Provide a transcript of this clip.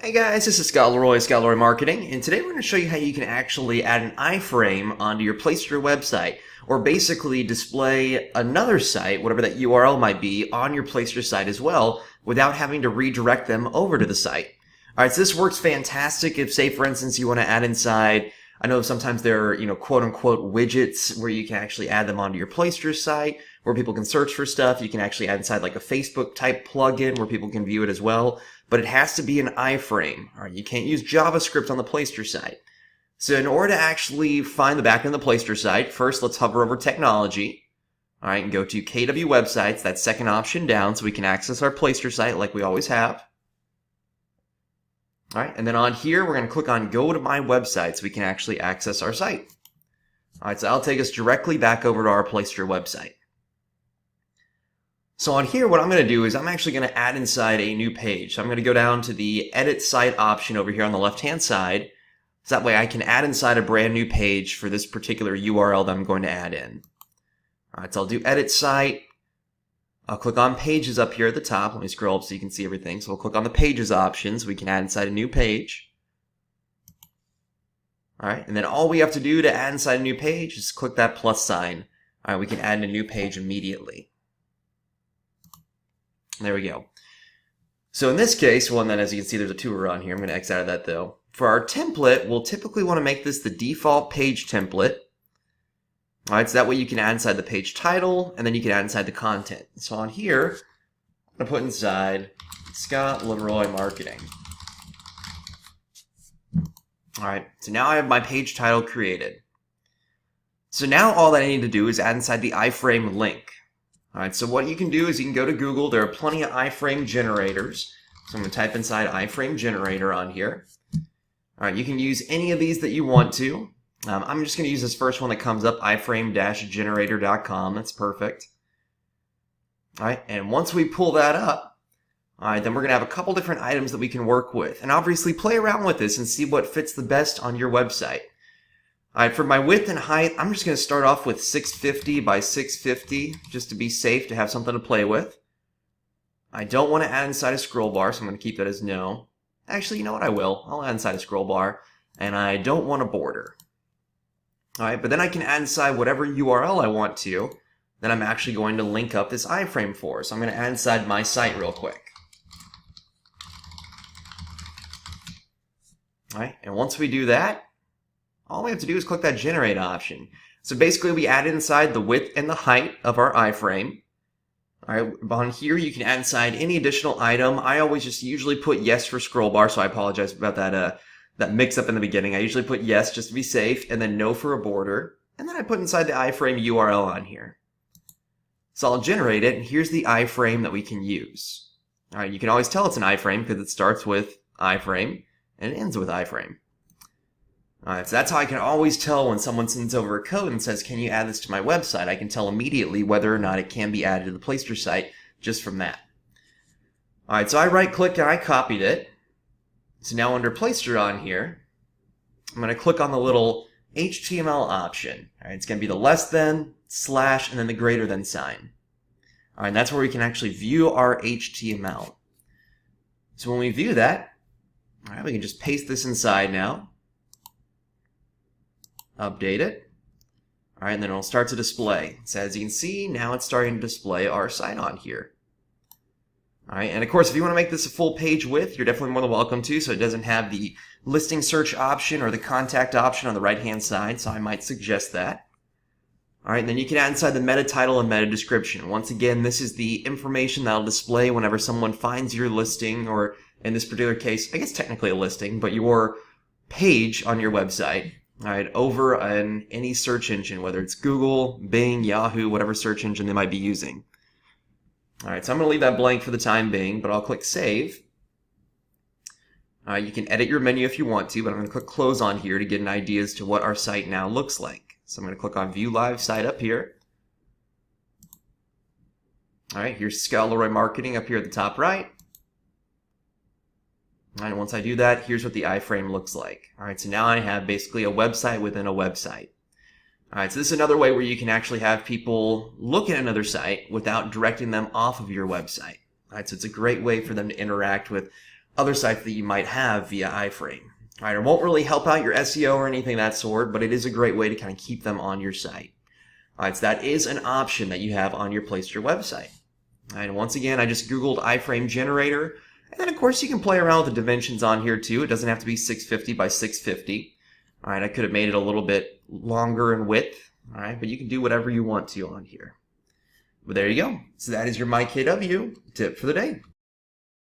Hey guys, this is Scott Leroy Marketing, and today we're going to show you how you can actually add an iframe onto your Placester website, or basically display another site, whatever that URL might be, on your Placester site as well, without having to redirect them over to the site. Alright, so this works fantastic if, say, for instance, you want to add inside, I know sometimes there are, quote-unquote widgets where you can actually add them onto your Placester site, where people can search for stuff. You can actually add inside like a Facebook-type plugin where people can view it as well. But it has to be an iframe. All right, you can't use JavaScript on the Placester site. So in order to actually find the back end of the Placester site, first let's hover over Technology. All right, and go to KW Websites, that second option down, so we can access our Placester site like we always have. All right, and then on here, we're going to click on Go to My Website so we can actually access our site. All right, so that'll take us directly back over to our Placester website. So on here, what I'm going to do is I'm actually going to add inside a new page. So I'm going to go down to the Edit Site option over here on the left-hand side. So that way I can add inside a brand new page for this particular URL that I'm going to add in. All right, so I'll do Edit Site. I'll click on Pages up here at the top. Let me scroll up so you can see everything. So we'll click on the Pages option so we can add inside a new page. All right, and then all we have to do to add inside a new page is click that plus sign. All right, we can add in a new page immediately. There we go. So in this case, well, and then as you can see, there's a tour on here. I'm going to X out of that though. For our template, we'll typically want to make this the default page template. All right, so that way you can add inside the page title, and then you can add inside the content. So on here, I'm going to put inside Scott Leroy Marketing. All right, so now I have my page title created. So now all that I need to do is add inside the iframe link. Alright, so what you can do is you can go to Google. There are plenty of iframe generators. So I'm going to type inside iframe generator on here. Alright, you can use any of these that you want to. I'm just going to use this first one that comes up, iframe-generator.com. That's perfect. Alright, and once we pull that up, alright, then we're going to have a couple different items that we can work with. And obviously play around with this and see what fits the best on your website. Alright, for my width and height, I'm just going to start off with 650 by 650, just to be safe, to have something to play with. I don't want to add inside a scroll bar, so I'm going to keep that as no. Actually, you know what, I will. I'll add inside a scroll bar, and I don't want a border. Alright, but then I can add inside whatever URL I want to, that I'm actually going to link up this iframe for. So I'm going to add inside my site real quick. Alright, and once we do that, all we have to do is click that generate option. So basically we add inside the width and the height of our iframe. Alright, on here you can add inside any additional item. I always just usually put yes for scroll bar, so I apologize about that mix up in the beginning. I usually put yes just to be safe, and then no for a border. And then I put inside the iframe URL on here. So I'll generate it, and here's the iframe that we can use. Alright, you can always tell it's an iframe because it starts with iframe and it ends with iframe. Alright, so that's how I can always tell when someone sends over a code and says, can you add this to my website? I can tell immediately whether or not it can be added to the Placester site just from that. Alright, so I right-clicked and I copied it. So now under Placester on here, I'm going to click on the little HTML option. Alright, it's going to be the less than, slash, and then the greater than sign. Alright, and that's where we can actually view our HTML. So when we view that, alright, we can just paste this inside now. Update it. Alright, and then it'll start to display. So as you can see, now it's starting to display our site on here. Alright, and of course, if you want to make this a full page width, you're definitely more than welcome to, so it doesn't have the listing search option or the contact option on the right-hand side, so I might suggest that. Alright, and then you can add inside the meta title and meta description. Once again, this is the information that'll display whenever someone finds your listing, or in this particular case, I guess technically a listing, but your page on your website. Alright, over on any search engine, whether it's Google, Bing, Yahoo, whatever search engine they might be using. Alright, so I'm going to leave that blank for the time being, but I'll click Save. You can edit your menu if you want to, but I'm going to click Close on here to get an idea as to what our site now looks like. So I'm going to click on View Live Site up here. Alright, here's Scott Leroy Marketing up here at the top right. Alright, once I do that, here's what the iframe looks like. Alright, so now I have basically a website within a website. Alright, so this is another way where you can actually have people look at another site without directing them off of your website. Alright, so it's a great way for them to interact with other sites that you might have via iframe. All right, it won't really help out your SEO or anything of that sort, but it is a great way to kind of keep them on your site. All right, so that is an option that you have on your Placester website. All right, and once again, I just Googled iframe generator, and then of course you can play around with the dimensions on here too. It doesn't have to be 650 by 650. All right, I could have made it a little bit longer in width. All right, but you can do whatever you want to on here. But there you go. So that is your MyKW tip for the day.